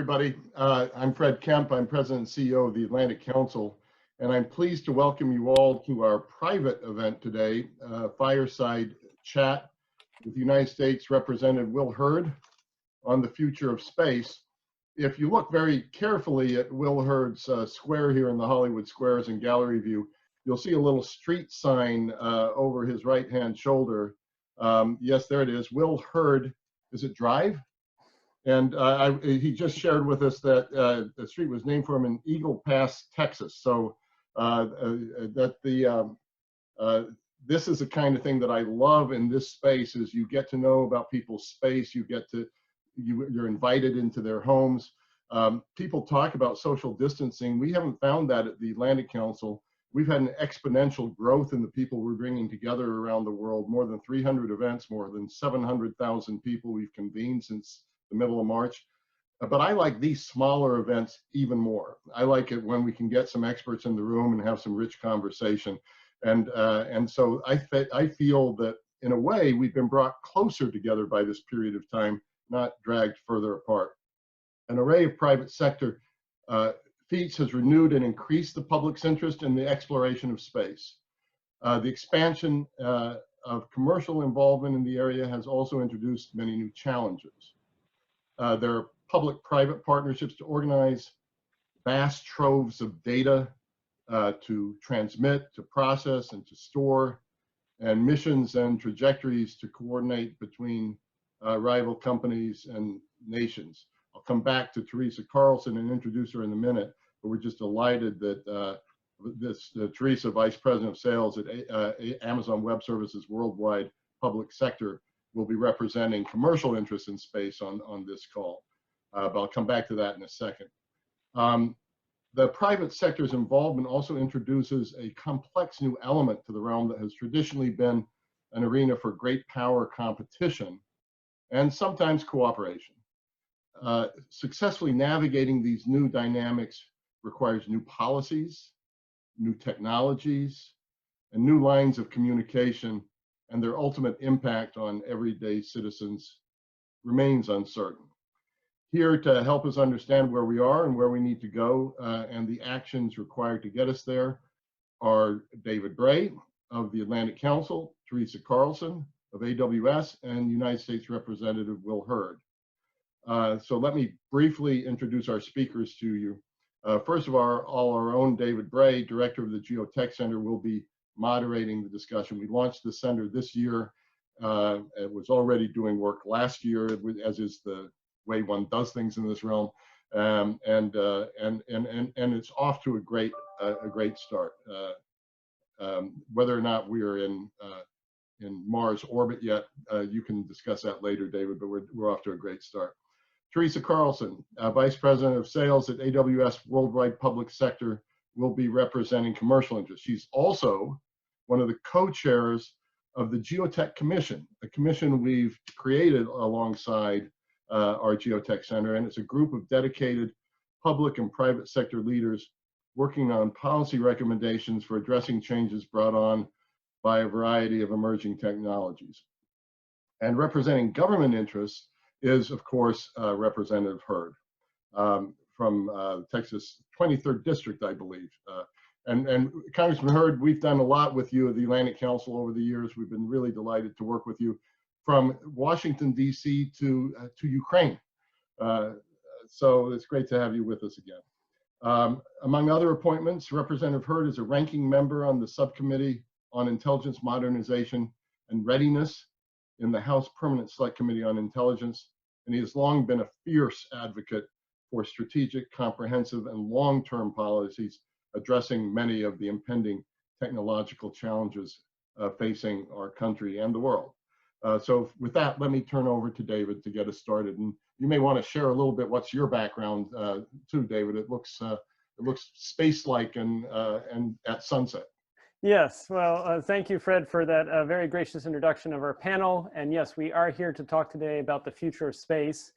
everybody. I'm Fred Kemp. I'm President and CEO of the Atlantic Council, and I'm pleased to welcome you all to our private event today, Fireside Chat with United States Representative Will Hurd on the future of space. If you look very carefully at Will Hurd's square here in the Hollywood Squares and Gallery View, you'll see a little street sign over his right-hand shoulder. Yes, there it is, Will Hurd, is it Drive? And he just shared with us that the street was named for him in Eagle Pass, Texas. So this is the kind of thing that I love in this space, is you get to know about people's space, you're invited into their homes. People talk about social distancing. We haven't found that at the Atlantic Council. We've had an exponential growth in the people we're bringing together around the world, more than 300 events, more than 700,000 people we've convened since the middle of March. But I like these smaller events even more. I like it when we can get some experts in the room and have some rich conversation. And so I feel that in a way we've been brought closer together by this period of time, not dragged further apart. An array of private sector feats has renewed and increased the public's interest in the exploration of space. The expansion of commercial involvement in the area has also introduced many new challenges. There are public-private partnerships to organize vast troves of data to transmit, to process, and to store, and missions and trajectories to coordinate between rival companies and nations. I'll come back to Teresa Carlson and introduce her in a minute, but we're just delighted that Teresa, Vice President of Sales at Amazon Web Services Worldwide Public Sector, will be representing commercial interests in space on this call. But I'll come back to that in a second. The private sector's involvement also introduces a complex new element to the realm that has traditionally been an arena for great power competition and sometimes cooperation. Successfully navigating these new dynamics requires new policies, new technologies, and new lines of communication, and their ultimate impact on everyday citizens remains uncertain. Here to help us understand where we are and where we need to go and the actions required to get us there are David Bray of the Atlantic Council, Teresa Carlson of AWS, and United States Representative Will Hurd. So let me briefly introduce our speakers to you. First of all, our own David Bray, Director of the Geotech Center, will be moderating the discussion. We launched the center this year. It was already doing work last year, as is the way one does things in this realm, and it's off to a great start. Whether or not we are in Mars orbit yet, you can discuss that later, David. But we're off to a great start. Teresa Carlson, Vice President of Sales at AWS Worldwide Public Sector, will be representing commercial interests. She's also one of the co-chairs of the Geotech Commission, a commission we've created alongside our Geotech Center, and it's a group of dedicated public and private sector leaders working on policy recommendations for addressing changes brought on by a variety of emerging technologies. And representing government interests is, of course, Representative Hurd from Texas 23rd District, I believe. And Congressman Hurd, we've done a lot with you at the Atlantic Council over the years. We've been really delighted to work with you, from Washington, D.C. to Ukraine. So it's great to have you with us again. Among other appointments, Representative Hurd is a ranking member on the Subcommittee on Intelligence Modernization and Readiness in the House Permanent Select Committee on Intelligence, and he has long been a fierce advocate for strategic, comprehensive, and long-term policies addressing many of the impending technological challenges facing our country and the world. So with that, let me turn over to David to get us started. And you may want to share a little bit what's your background too, David. It looks space-like and at sunset. Yes, well, thank you, Fred, for that very gracious introduction of our panel. And yes, we are here to talk today about the future of space.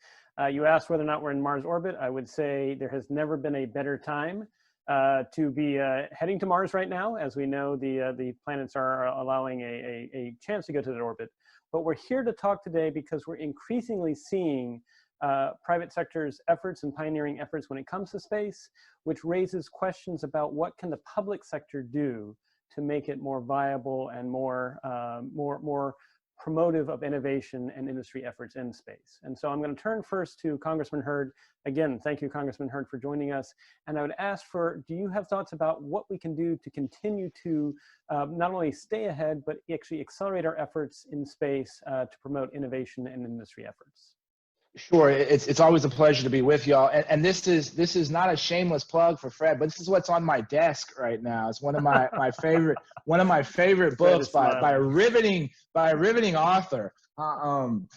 You asked whether or not we're in Mars orbit. I would say there has never been a better time to be heading to Mars right now. As we know, the planets are allowing a chance to go to that orbit. But we're here to talk today because we're increasingly seeing private sector's efforts and pioneering efforts when it comes to space, which raises questions about what can the public sector do to make it more viable and more promotive of innovation and industry efforts in space. And so I'm going to turn first to Congressman Hurd. Again, thank you, Congressman Hurd, for joining us. And I would ask for, do you have thoughts about what we can do to continue to not only stay ahead, but actually accelerate our efforts in space to promote innovation and industry efforts? Sure, it's always a pleasure to be with y'all, and this is not a shameless plug for Fred, but this is what's on my desk right now. It's one of my favorite books by a riveting author. Time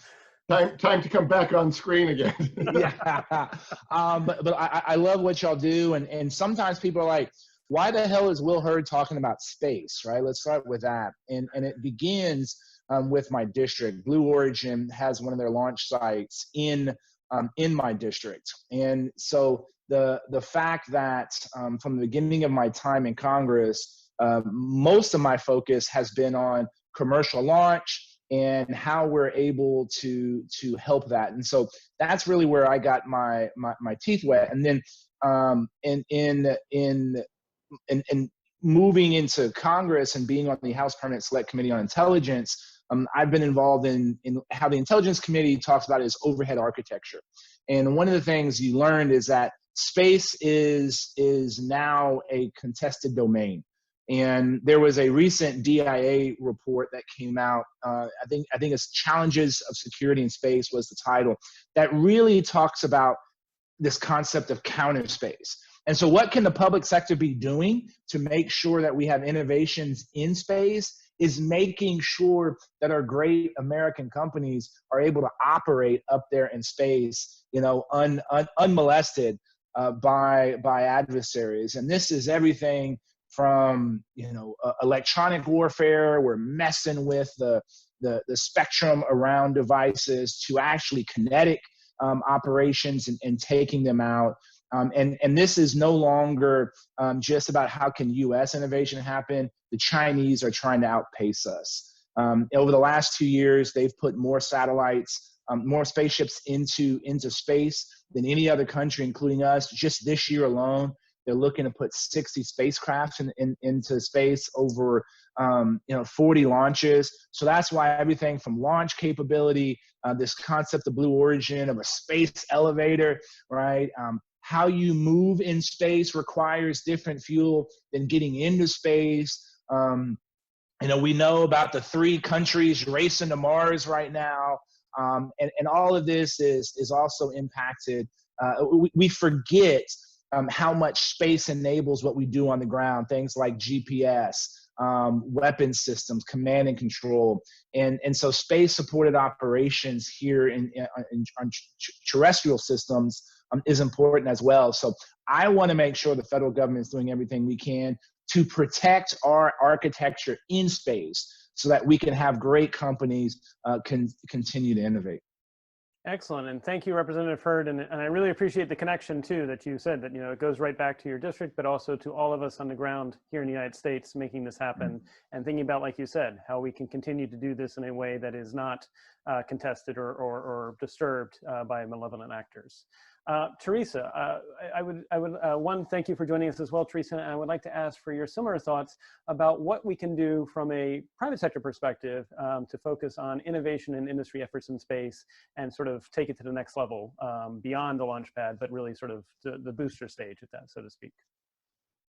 to come back on screen again. Yeah, but I love what y'all do, and sometimes people are like, why the hell is Will Hurd talking about space, right? Let's start with that, and it begins with my district. Blue Origin has one of their launch sites in my district. And so the fact that from the beginning of my time in Congress, most of my focus has been on commercial launch and how we're able to help that. And so that's really where I got my teeth wet. And then in moving into Congress and being on the House Permanent Select Committee on Intelligence, I've been involved in how the Intelligence Committee talks about is overhead architecture. And one of the things you learned is that space is now a contested domain. And there was a recent DIA report that came out, I think it's Challenges of Security in Space was the title, that really talks about this concept of counter space. And so what can the public sector be doing to make sure that we have innovations in space is making sure that our great American companies are able to operate up there in space, unmolested by adversaries. And this is everything from, electronic warfare, we're messing with the spectrum around devices, to actually kinetic operations and taking them out. And this is no longer just about how can U.S. innovation happen. The Chinese are trying to outpace us. Over the last 2 years, they've put more satellites, more spaceships into space than any other country, including us. Just this year alone, they're looking to put 60 spacecraft into space over 40 launches. So that's why everything from launch capability, this concept of Blue Origin, of a space elevator, right? How you move in space requires different fuel than getting into space. We know about the 3 countries racing to Mars right now. And all of this is also impacted. We forget how much space enables what we do on the ground, things like GPS, weapon systems, command and control. And so space supported operations here on terrestrial systems is important as well. So I want to make sure the federal government is doing everything we can to protect our architecture in space so that we can have great companies continue to innovate. Excellent, and thank you, Representative Hurd, and I really appreciate the connection too that you said, that it goes right back to your district, but also to all of us on the ground here in the United States making this happen, and thinking about, like you said, how we can continue to do this in a way that is not contested or disturbed by malevolent actors. Teresa, I would thank you for joining us as well, Teresa, and I would like to ask for your similar thoughts about what we can do from a private sector perspective to focus on innovation and industry efforts in space and sort of take it to the next level beyond the launch pad, but really sort of the booster stage, if that, so to speak.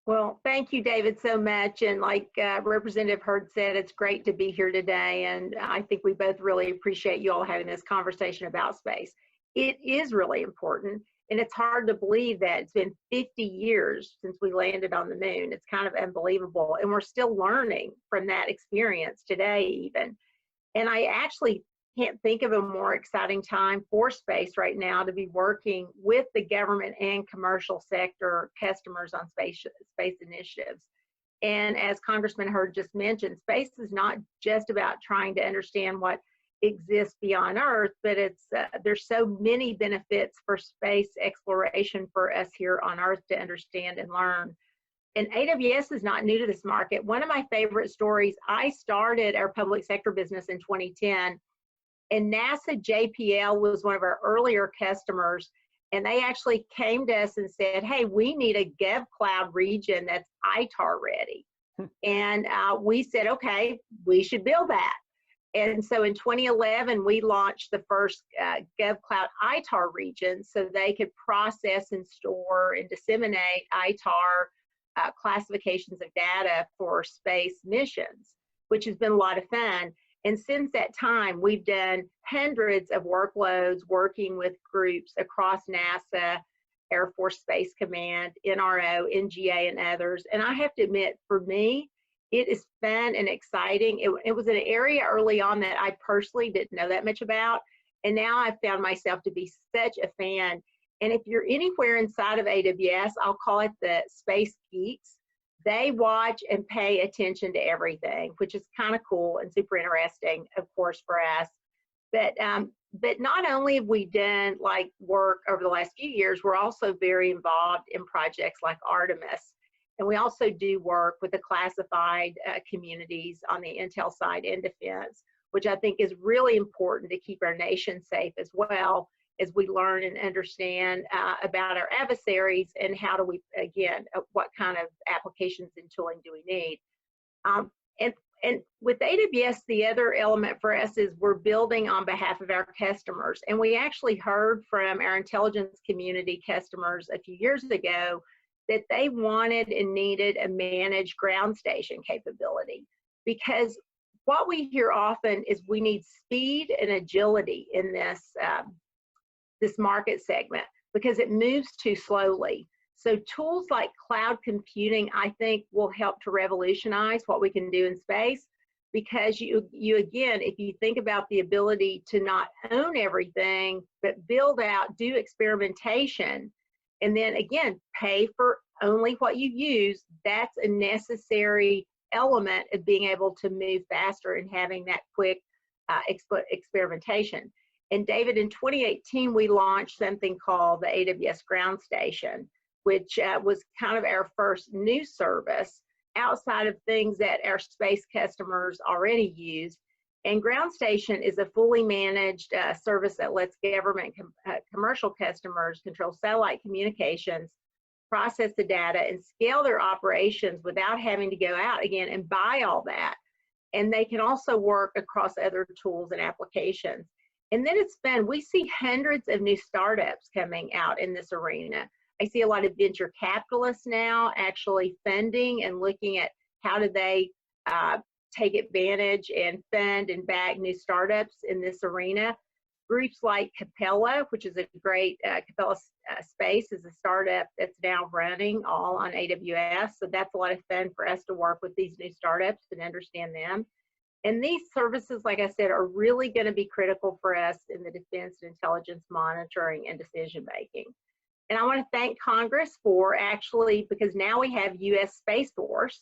Well, thank you, David, so much. And like Representative Hurd said, it's great to be here today. And I think we both really appreciate you all having this conversation about space. It is really important. And it's hard to believe that it's been 50 years since we landed on the moon. It's kind of unbelievable. And we're still learning from that experience today, even. And I actually can't think of a more exciting time for space right now to be working with the government and commercial sector customers on space initiatives. And as Congressman Hurd just mentioned, space is not just about trying to understand what exists beyond Earth, but it's there's so many benefits for space exploration for us here on Earth to understand and learn. And AWS is not new to this market. One of my favorite stories, I started our public sector business in 2010 And NASA JPL was one of our earlier customers, and they actually came to us and said, hey, we need a GovCloud region that's ITAR ready. And we said, okay, we should build that. And so in 2011, we launched the first GovCloud ITAR region so they could process and store and disseminate ITAR classifications of data for space missions, which has been a lot of fun. And since that time, we've done hundreds of workloads working with groups across NASA, Air Force Space Command, NRO, NGA, and others. And I have to admit, for me, it is fun and exciting. It was an area early on that I personally didn't know that much about. And now I've found myself to be such a fan. And if you're anywhere inside of AWS, I'll call it the space geeks. They watch and pay attention to everything, which is kind of cool and super interesting, of course, for us. But not only have we done like work over the last few years, we're also very involved in projects like Artemis. And we also do work with the classified communities on the intel side in defense, which I think is really important to keep our nation safe as well, as we learn and understand about our adversaries and how do we, again, what kind of applications and tooling do we need. And with AWS, the other element for us is we're building on behalf of our customers. And we actually heard from our intelligence community customers a few years ago that they wanted and needed a managed ground station capability, because what we hear often is we need speed and agility in this this market segment because it moves too slowly. So tools like cloud computing, I think, will help to revolutionize what we can do in space, because you again, if you think about the ability to not own everything, but build out, do experimentation, and then again, pay for only what you use, that's a necessary element of being able to move faster and having that quick experimentation. And David, in 2018, we launched something called the AWS Ground Station, which was kind of our first new service outside of things that our space customers already use. And Ground Station is a fully managed service that lets government commercial customers control satellite communications, process the data, and scale their operations without having to go out again and buy all that. And they can also work across other tools and applications. And then it's fun. We see hundreds of new startups coming out in this arena. I see a lot of venture capitalists now actually funding and looking at how do they take advantage and fund and back new startups in this arena. Groups like Capella, which is a great, Capella Space is a startup that's now running all on AWS. So that's a lot of fun for us to work with these new startups and understand them. And these services, like I said, are really going to be critical for us in the defense and intelligence monitoring and decision making. And I want to thank Congress for actually, because now we have U.S. Space Force,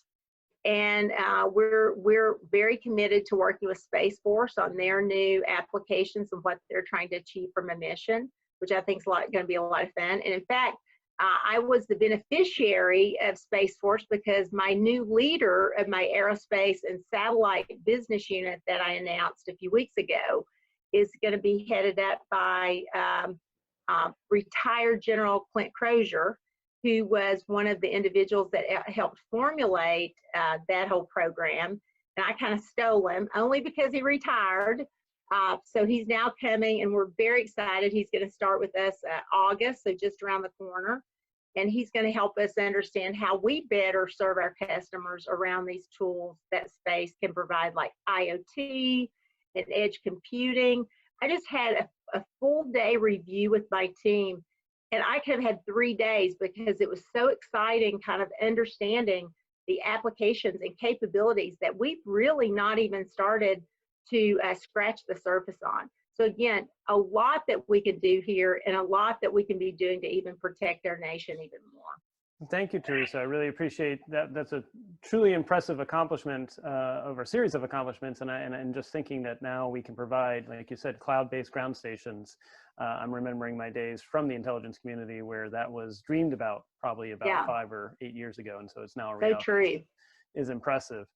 and we're very committed to working with Space Force on their new applications and what they're trying to achieve from a mission, which I think is going to be a lot of fun. And in fact, I was the beneficiary of Space Force because my new leader of my aerospace and satellite business unit that I announced a few weeks ago is going to be headed up by retired General Clint Crozier, who was one of the individuals that helped formulate that whole program. And I kind of stole him only because he retired. So he's now coming, and we're very excited. He's going to start with us August, so just around the corner. And he's going to help us understand how we better serve our customers around these tools that space can provide, like IoT and edge computing. I just had a full day review with my team, and I could have had 3 days because it was so exciting kind of understanding the applications and capabilities that we've really not even started to scratch the surface on. So again, a lot that we can do here and a lot that we can be doing to even protect our nation even more. Thank you, Teresa. I really appreciate that. That's a truly impressive accomplishment over a series of accomplishments. And just thinking that now we can provide, like you said, cloud-based ground stations. I'm remembering my days from the intelligence community where that was dreamed about probably about 5 or 8 years ago. And so it's now a reality. So true. Is impressive.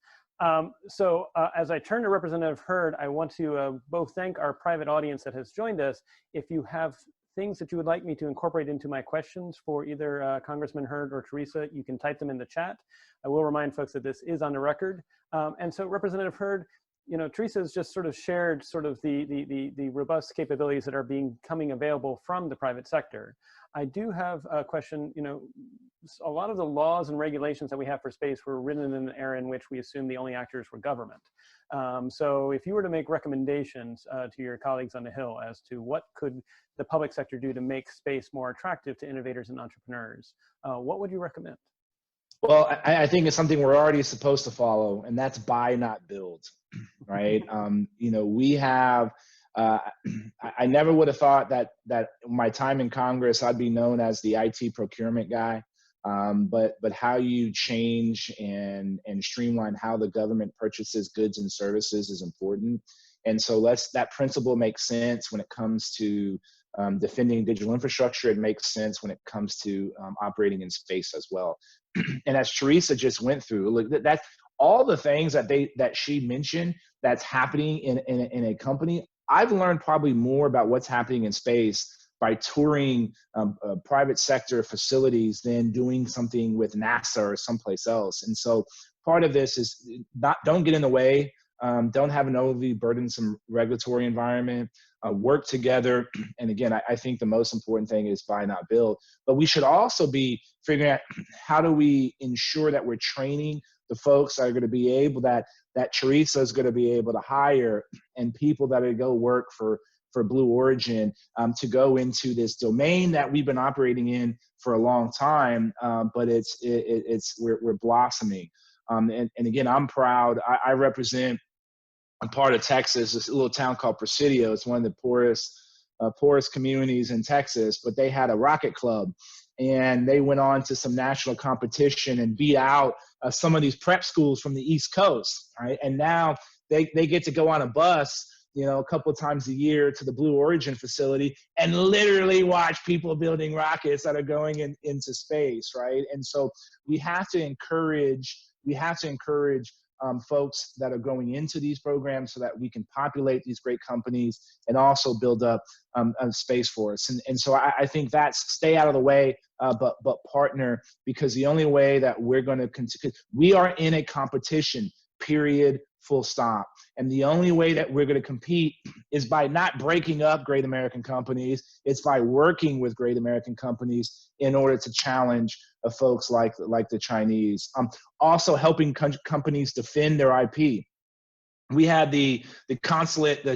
As I turn to Representative Hurd, I want to both thank our private audience that has joined us. If you have things that you would like me to incorporate into my questions for either Congressman Hurd or Teresa, you can type them in the chat. I will remind folks that this is on the record. And so Representative Hurd, you know, Teresa has just sort of shared sort of the robust capabilities that are becoming available from the private sector. I do have a question. You know, a lot of the laws and regulations that we have for space were written in an era in which we assumed the only actors were government. So if you were to make recommendations to your colleagues on the Hill as to what could the public sector do to make space more attractive to innovators and entrepreneurs, what would you recommend? Well, I think it's something we're already supposed to follow, and that's buy, not build, right? You know, we have, I never would have thought that my time in Congress, I'd be known as the IT procurement guy, but how you change and streamline how the government purchases goods and services is important. And so that principle makes sense when it comes to defending digital infrastructure. It makes sense when it comes to operating in space as well. And as Teresa just went through, look, that's all the things that she mentioned that's happening in a company. I've learned probably more about what's happening in space by touring private sector facilities than doing something with NASA or someplace else. And so part of this is don't get in the way. Don't have an overly burdensome regulatory environment, work together. And again, I think the most important thing is buy, not build. But we should also be figuring out how do we ensure that we're training the folks that are going to be able, that Teresa is going to be able to hire, and people that are going to go work for Blue Origin to go into this domain that we've been operating in for a long time, but we're blossoming. And again, I'm proud. I represent a part of Texas, this little town called Presidio. It's one of the poorest communities in Texas, but they had a rocket club, and they went on to some national competition and beat out some of these prep schools from the East Coast, right? And now they get to go on a bus, you know, a couple of times a year to the Blue Origin facility and literally watch people building rockets that are going into space, right? And so we have to encourage folks that are going into these programs so that we can populate these great companies and also build up a space for us. And so I think that's stay out of the way, but partner, because the only way that we're going to continue, we are in a competition, period, full stop. And the only way that we're going to compete is by not breaking up great American companies. It's by working with great American companies in order to challenge folks like the Chinese. Also helping companies defend their IP. We had the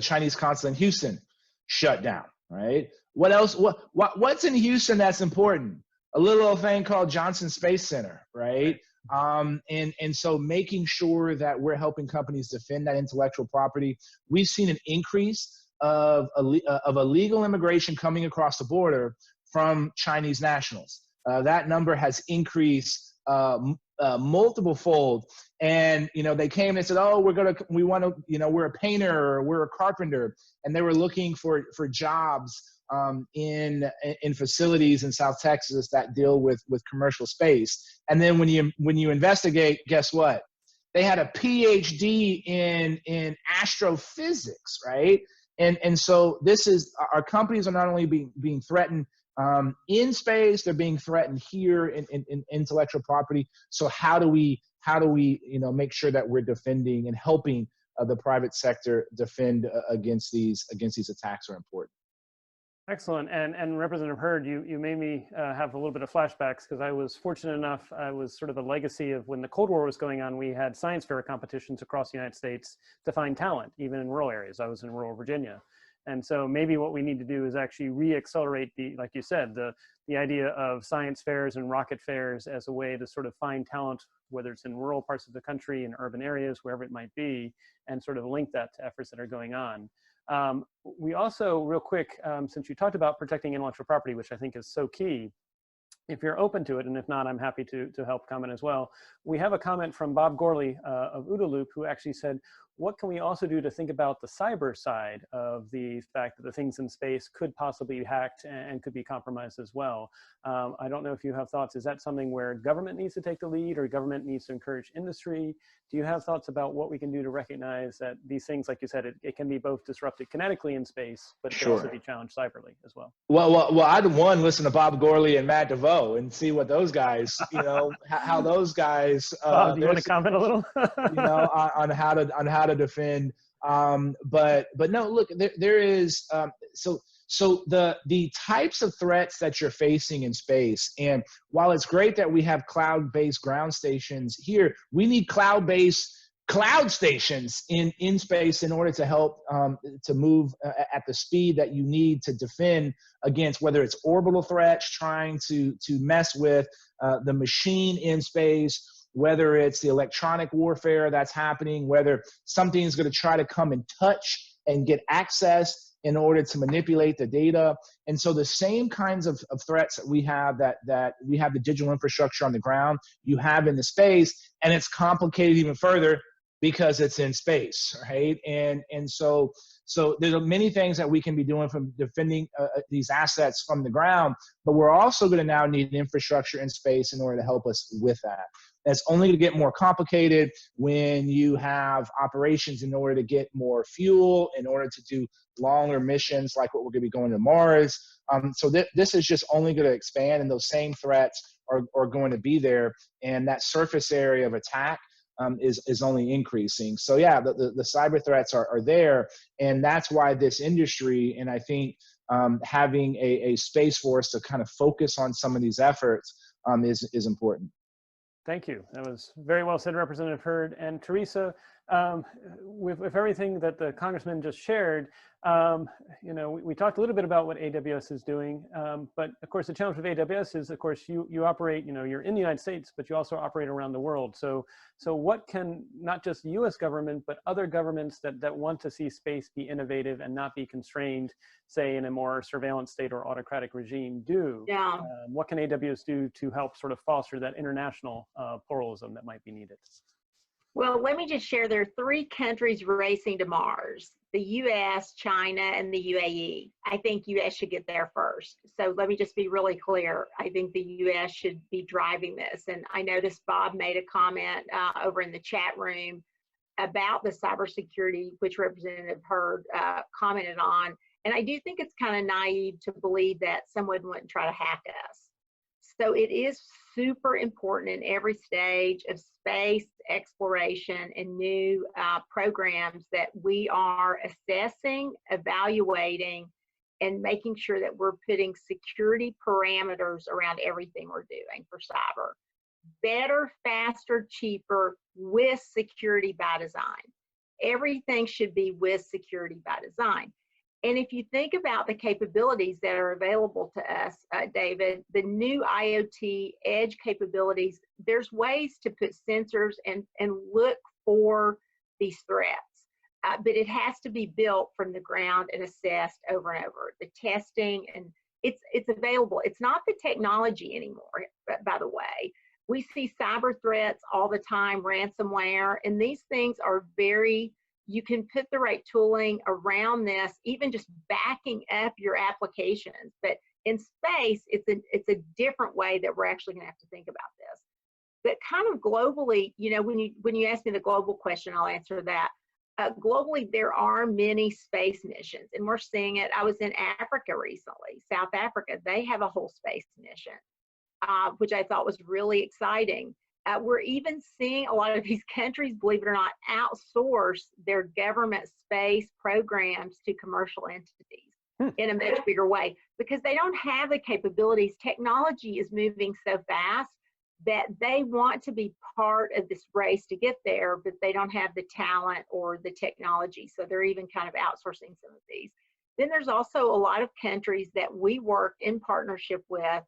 Chinese consulate in Houston shut down, right? What else? What's in Houston that's important? A little old thing called Johnson Space Center, right? And so making sure that we're helping companies defend that intellectual property. We've seen an increase of illegal immigration coming across the border from Chinese nationals. That number has increased multiple fold. And, you know, they came and said, oh, we want to, you know, we're a painter, or we're a carpenter. And they were looking for jobs in facilities in South Texas that deal with commercial space. And then when you investigate, guess what? They had a PhD in astrophysics, right? And so this is, our companies are not only being threatened in space, they're being threatened here in intellectual property. So how do we you know, make sure that we're defending and helping the private sector defend against these attacks are important. Excellent. And Representative Hurd, you made me have a little bit of flashbacks, because I was fortunate enough, I was sort of the legacy of when the Cold War was going on. We had science fair competitions across the United States to find talent, even in rural areas. I was in rural Virginia. And so maybe what we need to do is actually re-accelerate like you said, the idea of science fairs and rocket fairs as a way to sort of find talent, whether it's in rural parts of the country, in urban areas, wherever it might be, and sort of link that to efforts that are going on. We also, real quick, since you talked about protecting intellectual property, which I think is so key, if you're open to it, and if not, I'm happy to help comment as well. We have a comment from Bob Gorley of OODA Loop, who actually said, what can we also do to think about the cyber side of the fact that the things in space could possibly be hacked and could be compromised as well? I don't know if you have thoughts. Is that something where government needs to take the lead, or government needs to encourage industry? Do you have thoughts about what we can do to recognize that these things, like you said, it can be both disrupted kinetically in space, but it can also be challenged cyberly as well? Well, I'd listen to Bob Gorley and Matt DeVoe and see what those guys, how those guys. Bob, do you want to comment a little? On how to defend. But no, look, there is so the types of threats that you're facing in space, and while it's great that we have cloud-based ground stations here, we need cloud-based cloud stations in space in order to help to move at the speed that you need to defend against, whether it's orbital threats trying to mess with the machine in space, whether it's the electronic warfare that's happening, whether something's going to try to come and touch and get access in order to manipulate the data. And so the same kinds of threats that we have, that we have the digital infrastructure on the ground, you have in the space, and it's complicated even further because it's in space, right? And so there are many things that we can be doing from defending these assets from the ground, but we're also going to now need infrastructure in space in order to help us with that. That's only going to get more complicated when you have operations in order to get more fuel, in order to do longer missions like what we're going to be going to Mars. So this is just only going to expand, and those same threats are going to be there, and that surface area of attack is only increasing. So yeah, the cyber threats are there, and that's why this industry, and I think having a space force to kind of focus on some of these efforts is important. Thank you. That was very well said, Representative Hurd. And Teresa, with everything that the Congressman just shared, we talked a little bit about what AWS is doing, but of course the challenge with AWS is, of course, you operate, you're in the United States, but you also operate around the world. So what can not just U.S. government, but other governments that want to see space be innovative and not be constrained, say in a more surveillance state or autocratic regime, do? Yeah. What can AWS do to help sort of foster that international pluralism that might be needed? Well, let me just share, there are 3 countries racing to Mars: the US, China, and the UAE. I think US should get there first. So let me just be really clear. I think the US should be driving this. And I noticed Bob made a comment over in the chat room about the cybersecurity, which Representative Hurd commented on. And I do think it's kind of naive to believe that someone wouldn't try to hack us. So it is super important in every stage of space exploration and new programs that we are assessing, evaluating, and making sure that we're putting security parameters around everything we're doing for cyber. Better, faster, cheaper, with security by design. Everything should be with security by design. And if you think about the capabilities that are available to us, David, the new IoT edge capabilities, there's ways to put sensors and look for these threats. But it has to be built from the ground and assessed over and over. The testing, and it's available. It's not the technology anymore, by the way. We see cyber threats all the time, ransomware, and these things are you can put the right tooling around this, even just backing up your applications. But in space, it's a different way that we're actually going to have to think about this. But kind of globally, when you ask me the global question, I'll answer that. Globally, there are many space missions, and we're seeing it. I was in Africa recently, South Africa. They have a whole space mission, which I thought was really exciting. We're even seeing a lot of these countries, believe it or not, outsource their government space programs to commercial entities in a much bigger way, because they don't have the capabilities. Technology is moving so fast that they want to be part of this race to get there, but they don't have the talent or the technology. So they're even kind of outsourcing some of these. Then there's also a lot of countries that we work in partnership with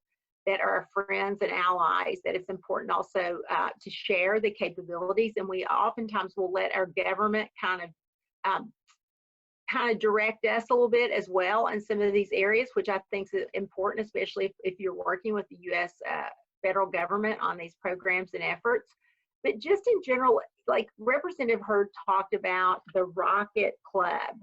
that are friends and allies, that it's important also to share the capabilities. And we oftentimes will let our government kind of kind of direct us a little bit as well in some of these areas, which I think is important, especially if you're working with the U.S. Federal government on these programs and efforts. But just in general, like Representative Hurd talked about the Rocket Club.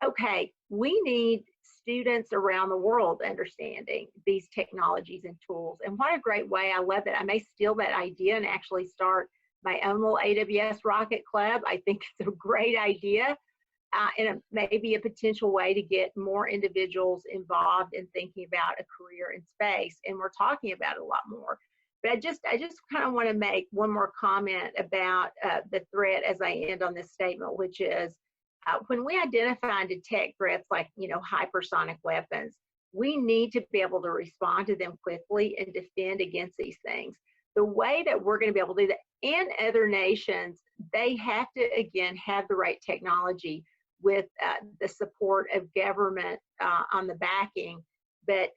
Okay, we need students around the world understanding these technologies and tools. And what a great way. I love it. I may steal that idea and actually start my own little AWS Rocket Club. I think it's a great idea. And maybe a potential way to get more individuals involved in thinking about a career in space. And we're talking about it a lot more. But I just kind of want to make one more comment about the threat as I end on this statement, which is when we identify and detect threats like, hypersonic weapons, we need to be able to respond to them quickly and defend against these things. The way that we're going to be able to do that, and other nations, they have to, again, have the right technology with the support of government on the backing, but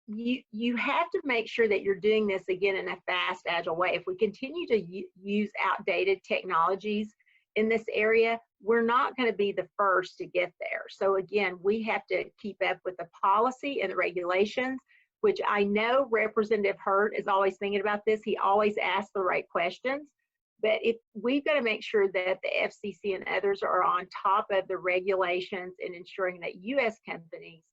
you have to make sure that you're doing this, again, in a fast, agile way. If we continue to use outdated technologies in this area, we're not going to be the first to get there. So again, we have to keep up with the policy and the regulations, which I know Representative Hurd is always thinking about this. He always asks the right questions. But we've got to make sure that the FCC and others are on top of the regulations and ensuring that U.S. companies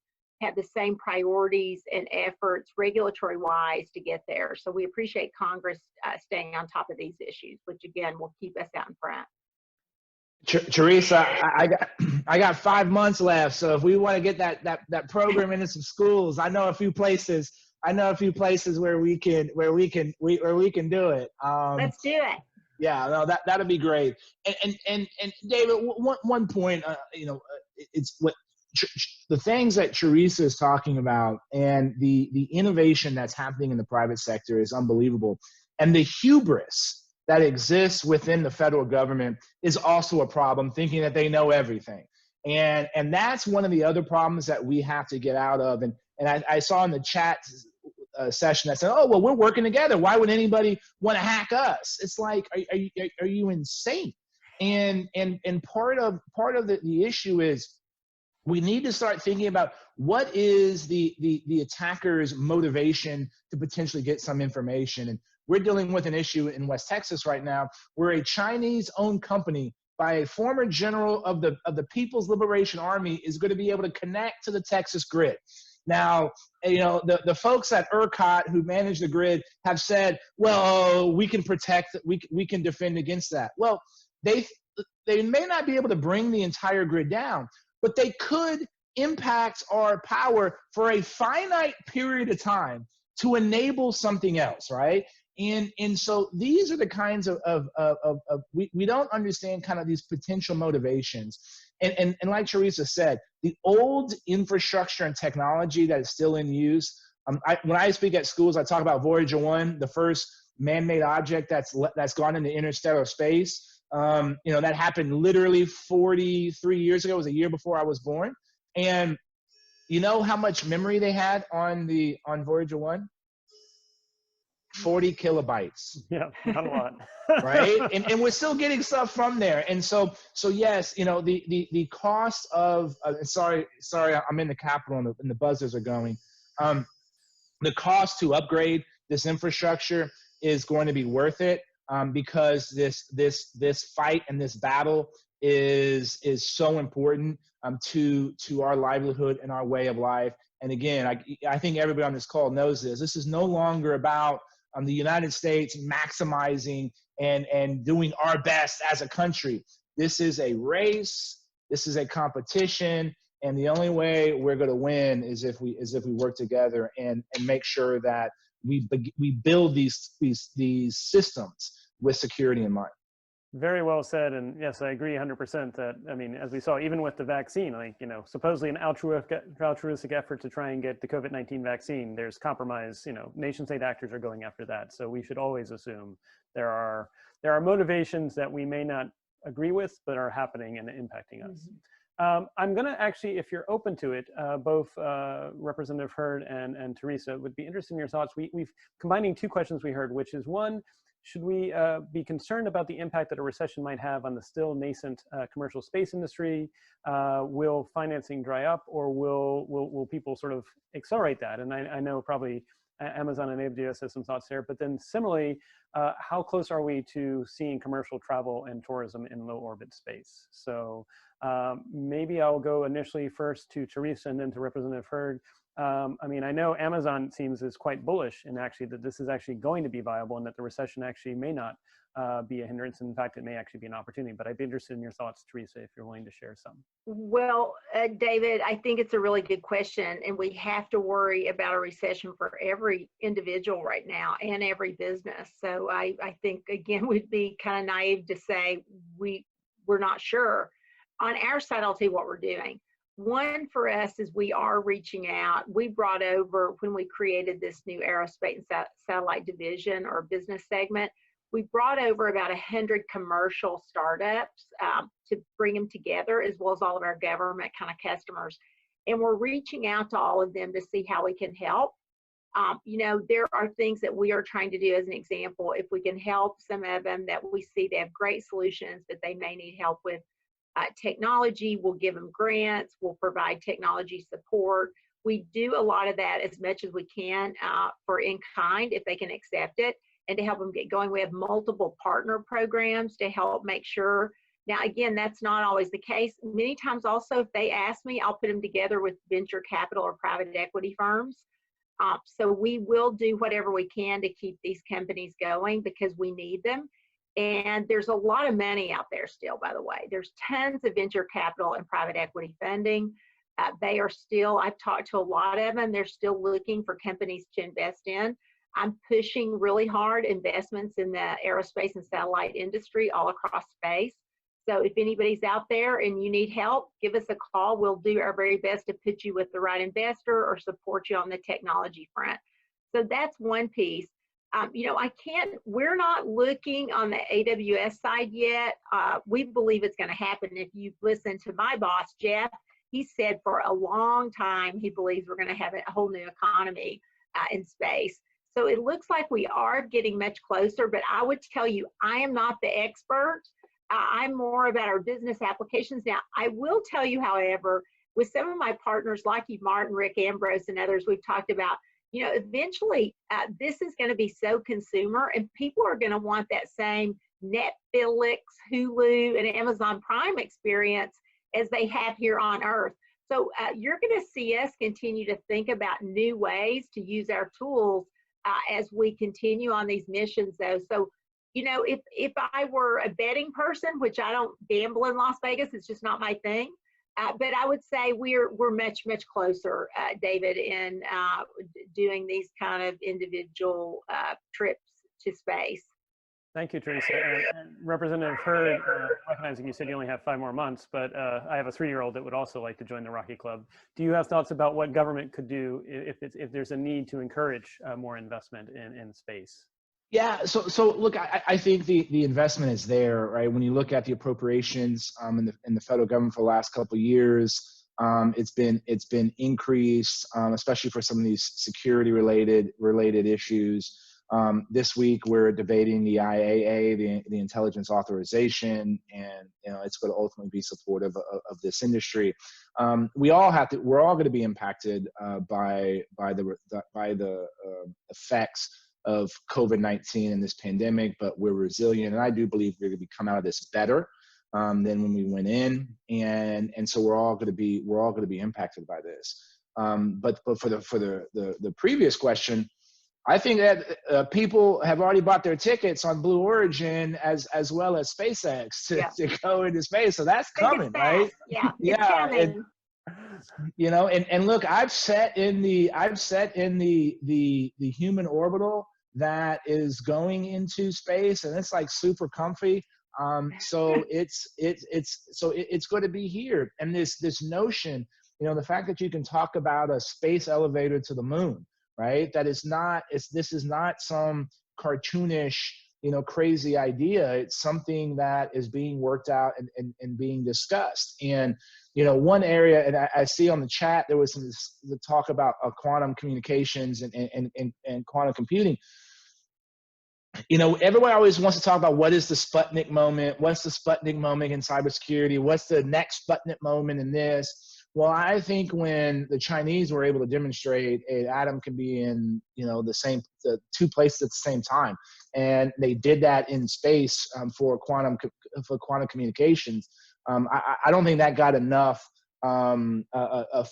have the same priorities and efforts regulatory-wise to get there. So we appreciate Congress staying on top of these issues, which again will keep us out in front. Teresa, I got 5 months left, so if we want to get that program into some schools, I know a few places. Where we can do it. Let's do it. Yeah, no, that'd be great. And David, one point, it's what the things that Teresa is talking about, and the innovation that's happening in the private sector is unbelievable, and the hubris that exists within the federal government is also a problem, thinking that they know everything, and that's one of the other problems that we have to get out of. And I saw in the chat session that said, "Oh, well, we're working together. Why would anybody want to hack us?" It's like, are you insane? And part of the issue is we need to start thinking about what is the attacker's motivation to potentially get some information. And we're dealing with an issue in West Texas right now where a Chinese-owned company by a former general of the People's Liberation Army is going to be able to connect to the Texas grid. Now, the folks at ERCOT who manage the grid have said, well, we can protect, we can defend against that. Well, they may not be able to bring the entire grid down, but they could impact our power for a finite period of time to enable something else, right? And so these are the kinds we don't understand kind of these potential motivations. And like Teresa said, the old infrastructure and technology that is still in use. When I speak at schools, I talk about Voyager 1, the first man-made object that's gone into interstellar space. That happened literally 43 years ago. It was a year before I was born. And you know how much memory they had on Voyager 1? 40 kilobytes. Yeah, not a lot. Right? And we're still getting stuff from there. And so yes, the cost of sorry, I'm in the Capitol and the buzzers are going. The cost to upgrade this infrastructure is going to be worth it, because this fight and this battle is so important to our livelihood and our way of life. And again, I think everybody on this call knows this. This is no longer about the United States maximizing and doing our best as a country. This is a race. This is a competition. And the only way we're going to win is if we work together and make sure that we build these systems with security in mind. Very well said. And yes, I agree 100% that, I mean, as we saw, even with the vaccine, supposedly an altruistic effort to try and get the COVID-19 vaccine, there's compromise, nation state actors are going after that. So we should always assume there are motivations that we may not agree with, but are happening and impacting us. I'm going to actually, if you're open to it, both Representative Hurd and Teresa, would be interested in your thoughts. We've combining two questions we heard, which is one, should we be concerned about the impact that a recession might have on the still nascent commercial space industry? Will financing dry up, or will people sort of accelerate that? And I know probably Amazon and AWS has some thoughts there, but then similarly, how close are we to seeing commercial travel and tourism in low orbit space? So maybe I'll go initially first to Teresa and then to Representative Hurd. I mean, I know Amazon seems is quite bullish in actually that this is actually going to be viable and that the recession actually may not be a hindrance. In fact, it may actually be an opportunity, but I'd be interested in your thoughts, Teresa, if you're willing to share some. Well, David, I think it's a really good question, and we have to worry about a recession for every individual right now and every business. So I think, again, we'd be kind of naive to say we're not sure. On our side, I'll tell you what we're doing. One for us is we are reaching out. We brought over, when we created this new aerospace and satellite division or business segment, we brought over about 100 commercial startups to bring them together, as well as all of our government kind of customers. And we're reaching out to all of them to see how we can help. You know, there are things that we are trying to do. As an example, if we can help some of them that we see they have great solutions, but they may need help with technology, we'll give them grants, we'll provide technology support. We do a lot of that as much as we can for in kind, if they can accept it, and to help them get going. We have multiple partner programs to help make sure. Now, again, that's not always the case. Many times also, if they ask me, I'll put them together with venture capital or private equity firms. So we will do whatever we can to keep these companies going because we need them. And there's a lot of money out there still, by the way. There's tons of venture capital and private equity funding. They are still, I've talked to a lot of them, they're still looking for companies to invest in. I'm pushing really hard investments in the aerospace and satellite industry all across space. So if anybody's out there and you need help, give us a call. We'll do our very best to put you with the right investor or support you on the technology front. So that's one piece. You know, we're not looking on the AWS side yet. We believe it's going to happen. If you listen to my boss, Jeff, he said for a long time, he believes we're going to have a whole new economy in space. So it looks like we are getting much closer, but I would tell you, I am not the expert. I'm more about our business applications. Now, I will tell you, however, with some of my partners like Eve Martin, Rick Ambrose, and others we've talked about, you know, eventually this is going to be so consumer, and people are going to want that same Netflix, Hulu, and Amazon Prime experience as they have here on Earth. So you're going to see us continue to think about new ways to use our tools as we continue on these missions, though. So, you know, if I were a betting person, which I don't gamble in Las Vegas, it's just not my thing. But I would say we're much, much closer, David, in doing these kind of individual trips to space. Thank you, Teresa. And Representative Hurd, recognizing you said you only have 5 more months, but I have a 3-year-old that would also like to join the Rocky Club. Do you have thoughts about what government could do if there's a need to encourage more investment in space? Yeah, so look, I think the investment is there, right? When you look at the appropriations in the federal government for the last couple of years, it's been increased, especially for some of these security related issues. This week we're debating the IAA, the Intelligence Authorization, and you know it's going to ultimately be supportive of this industry. We're all going to be impacted by the effects of COVID-19 and this pandemic, but we're resilient, and I do believe we're going to come out of this better than when we went in, and so we're all going to be impacted by this. But for the previous question, I think that people have already bought their tickets on Blue Origin as well as SpaceX to go into space, so that's coming, right? Yeah, it's coming. You know, and look, I've set in the human orbital that is going into space, and it's like super comfy. So it's going to be here, and this notion, you know, the fact that you can talk about a space elevator to the moon, right? This is not some cartoonish, you know, crazy idea. It's something that is being worked out and being discussed. And you know, one area, and I see on the chat there was the talk about quantum communications and quantum computing. You know, everyone always wants to talk about what is the Sputnik moment, what's the Sputnik moment in cybersecurity, what's the next Sputnik moment in this. Well, I think when the Chinese were able to demonstrate an atom can be in, you know, the two places at the same time, and they did that in space for quantum communications. I don't think that got enough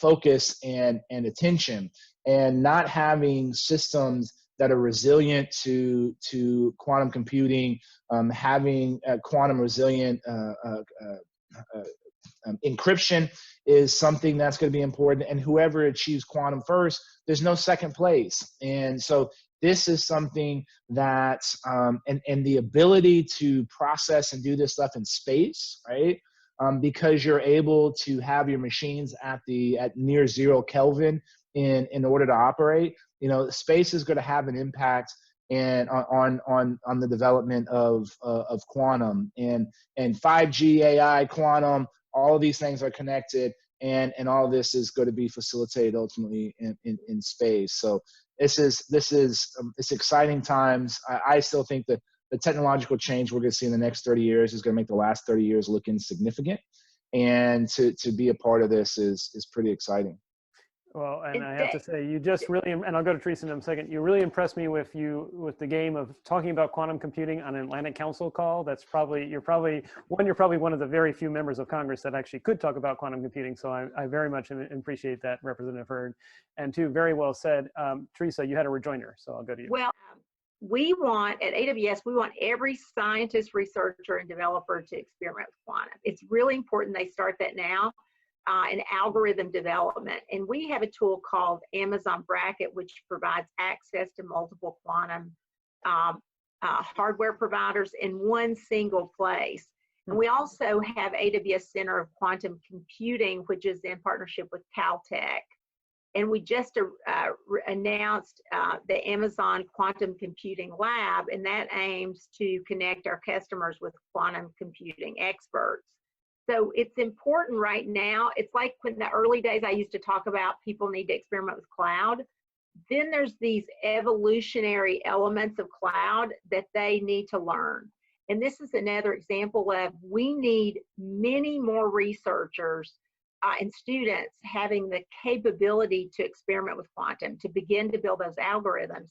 focus and attention, and not having systems that are resilient to quantum computing, having quantum resilient encryption is something that's going to be important. And whoever achieves quantum first, there's no second place. And so this is something that, and the ability to process and do this stuff in space, right? Because you're able to have your machines at near 0 Kelvin in order to operate. You know, space is going to have an impact and on the development of quantum and 5G, AI, quantum. All of these things are connected, and all of this is going to be facilitated ultimately in space. So it's exciting times. I still think that the technological change we're going to see in the next 30 years is going to make the last 30 years look insignificant, and to be a part of this is pretty exciting. Well, and I have to say, you just really, and I'll go to Teresa in a second, you really impressed me with the game of talking about quantum computing on an Atlantic Council call. That's you're probably one of the very few members of Congress that actually could talk about quantum computing. So I very much appreciate that, Representative Hurd. And two, very well said. Teresa, you had a rejoinder, so I'll go to you. Well, we want, at AWS, we want every scientist, researcher, and developer to experiment with quantum. It's really important they start that now. In algorithm development. And we have a tool called Amazon Bracket, which provides access to multiple quantum hardware providers in one single place. And we also have AWS Center of Quantum Computing, which is in partnership with Caltech. And we just announced the Amazon Quantum Computing Lab, and that aims to connect our customers with quantum computing experts. So it's important right now. It's like in the early days, I used to talk about people need to experiment with cloud. Then there's these evolutionary elements of cloud that they need to learn. And this is another example of we need many more researchers and students having the capability to experiment with quantum, to begin to build those algorithms.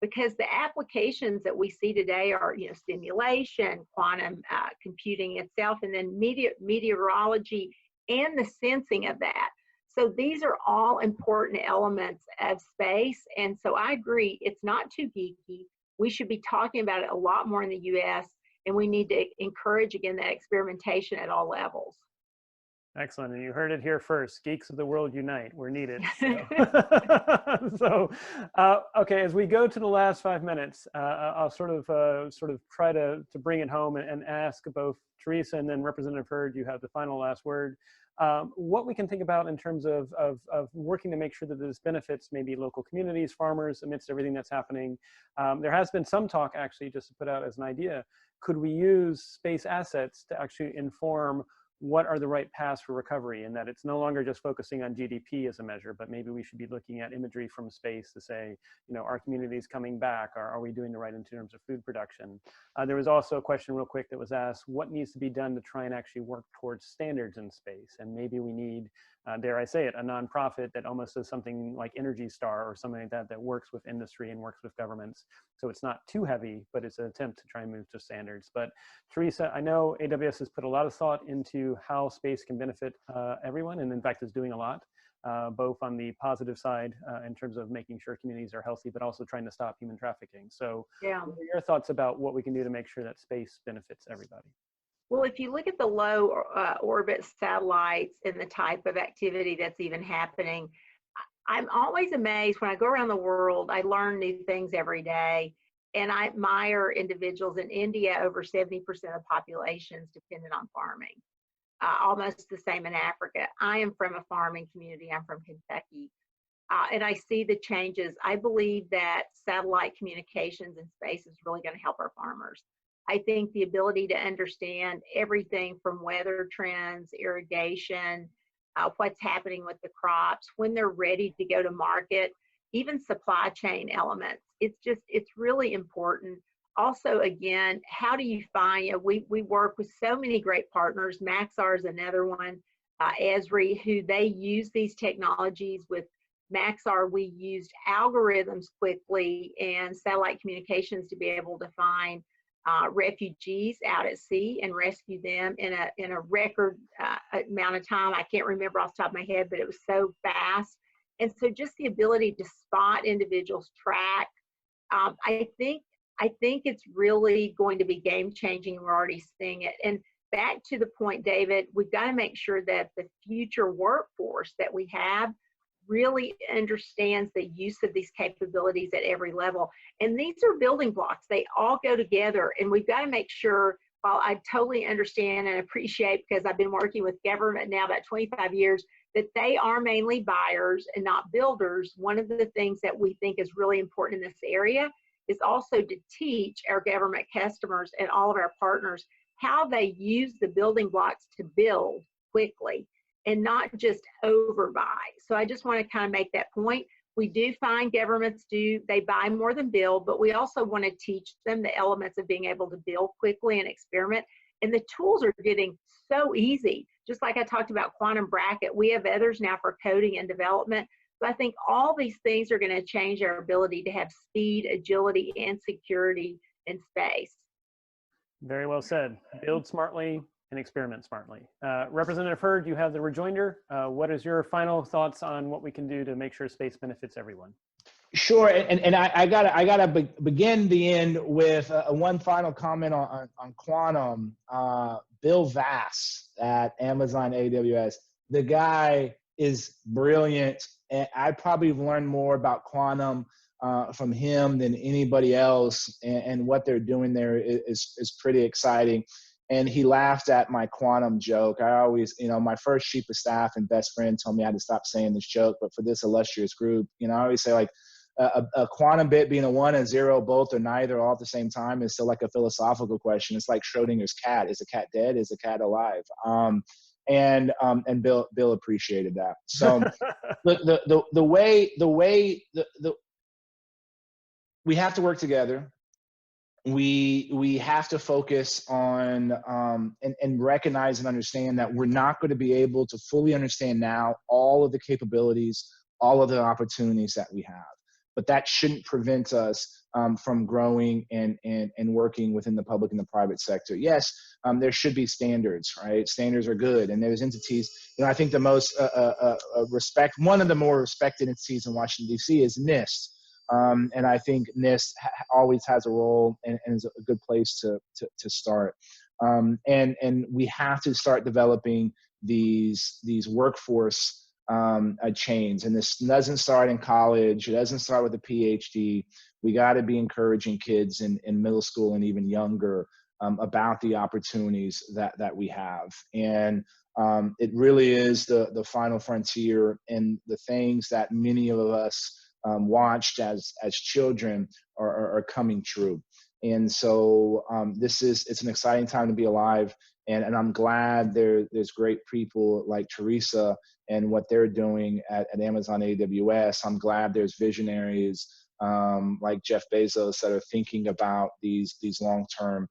Because the applications that we see today are, you know, simulation, quantum computing itself, and then meteorology and the sensing of that. So these are all important elements of space. And so I agree, it's not too geeky. We should be talking about it a lot more in the US, and we need to encourage, again, that experimentation at all levels. Excellent. And you heard it here first. Geeks of the world unite. We're needed. So, okay, as we go to the last 5 minutes, I'll sort of try to bring it home and ask both Teresa and then Representative Hurd, you have the final last word. What we can think about in terms of working to make sure that this benefits maybe local communities, farmers, amidst everything that's happening. There has been some talk, actually, just to put out as an idea, could we use space assets to actually inform what are the right paths for recovery, and that it's no longer just focusing on GDP as a measure, but maybe we should be looking at imagery from space to say, you know, are communities coming back? Are we doing the right in terms of food production? There was also a question real quick that was asked, what needs to be done to try and actually work towards standards in space? And maybe we need, dare I say it, a nonprofit that almost does something like Energy Star or something like that, that works with industry and works with governments. So it's not too heavy, but it's an attempt to try and move to standards. But Teresa, I know AWS has put a lot of thought into how space can benefit everyone, and in fact is doing a lot, both on the positive side in terms of making sure communities are healthy, but also trying to stop human trafficking. So yeah, what are your thoughts about what we can do to make sure that space benefits everybody? Well, if you look at the low orbit satellites and the type of activity that's even happening, I'm always amazed when I go around the world. I learn new things every day, and I admire individuals. In India, over 70% of population is dependent on farming. Almost the same in Africa. I am from a farming community. I'm from Kentucky. And I see the changes. I believe that satellite communications in space is really going to help our farmers. I think the ability to understand everything from weather trends, irrigation, what's happening with the crops, when they're ready to go to market, even supply chain elements. It's really important. also, again, how do you find, we work with so many great partners. Maxar is another one, Esri, who they use these technologies. With Maxar, we used algorithms quickly and satellite communications to be able to find refugees out at sea and rescue them in a record amount of time. I can't remember off the top of my head, but it was so fast. And so just the ability to spot individuals, track, I think it's really going to be game changing, and we're already seeing it. And back to the point, David, we've got to make sure that the future workforce that we have really understands the use of these capabilities at every level. And these are building blocks. They all go together. And we've got to make sure, while I totally understand and appreciate, because I've been working with government now about 25 years, that they are mainly buyers and not builders. One of the things that we think is really important in this area is also to teach our government customers and all of our partners how they use the building blocks to build quickly and not just overbuy. So I just want to kind of make that point. We do find governments they buy more than build, but we also want to teach them the elements of being able to build quickly and experiment. And the tools are getting so easy. Just like I talked about quantum bracket, we have others now for coding and development. So I think all these things are going to change our ability to have speed, agility, and security in space. Very well said. Build smartly and experiment smartly. Representative Hurd, you have the rejoinder. What is your final thoughts on what we can do to make sure space benefits everyone? Sure, and I gotta begin the end with one final comment on quantum. Bill Vass at Amazon AWS, the guy is brilliant, and I probably have learned more about quantum from him than anybody else, and what they're doing there is pretty exciting. And he laughed at my quantum joke. I always, my first chief of staff and best friend told me I had to stop saying this joke, but for this illustrious group, I always say, like, a quantum bit being a 1 and 0, both or neither, all at the same time, is still like a philosophical question. It's like Schrodinger's cat. Is the cat dead? Is the cat alive? And Bill appreciated that. So the way we have to work together. We have to focus on and recognize and understand that we're not going to be able to fully understand now all of the capabilities, all of the opportunities that we have. But that shouldn't prevent us from growing and working within the public and the private sector. Yes, there should be standards, right? Standards are good, and there's entities. I think the most one of the more respected entities in Washington, D.C. is NIST. And I think NIST always has a role and is a good place to start. And we have to start developing these workforce chains. And this doesn't start in college. It doesn't start with a PhD. We got to be encouraging kids in middle school and even younger about the opportunities that we have. And it really is the final frontier, and the things that many of us watched as children are coming true. And so it's an exciting time to be alive, and I'm glad there's great people like Teresa and what they're doing at Amazon AWS. I'm glad there's visionaries like Jeff Bezos that are thinking about these long-term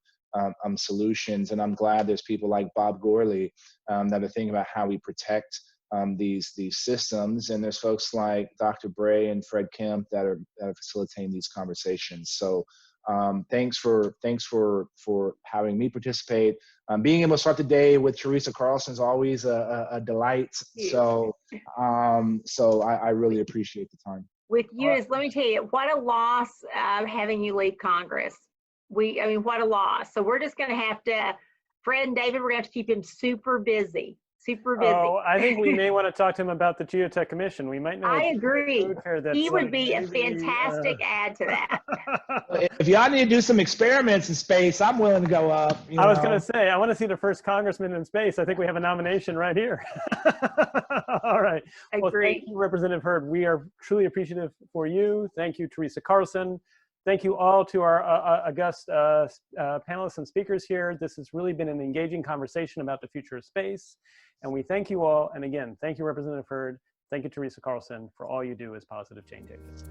solutions, and I'm glad there's people like Bob Gorley that are thinking about how we protect these systems, and there's folks like Dr. Bray and Fred Kemp that are facilitating these conversations. So thanks for having me participate. Being able to start the day with Teresa Carlson is always a delight. So I really appreciate the time. With you, let me tell you, what a loss having you leave Congress. What a loss. So we're just going to have to, Fred and David, we're going to have to keep him super busy. Oh, I think we may want to talk to him about the Geotech Commission. We might know. I agree. He would be a fantastic add to that. If y'all need to do some experiments in space, I'm willing to go up. I was going to say, I want to see the first congressman in space. I think we have a nomination right here. All right. Well, thank you, Representative Hurd. We are truly appreciative for you. Thank you, Teresa Carlson. Thank you all to our august panelists and speakers here. This has really been an engaging conversation about the future of space. And we thank you all. And again, thank you, Representative Hurd. Thank you, Teresa Carlson, for all you do as positive change agents.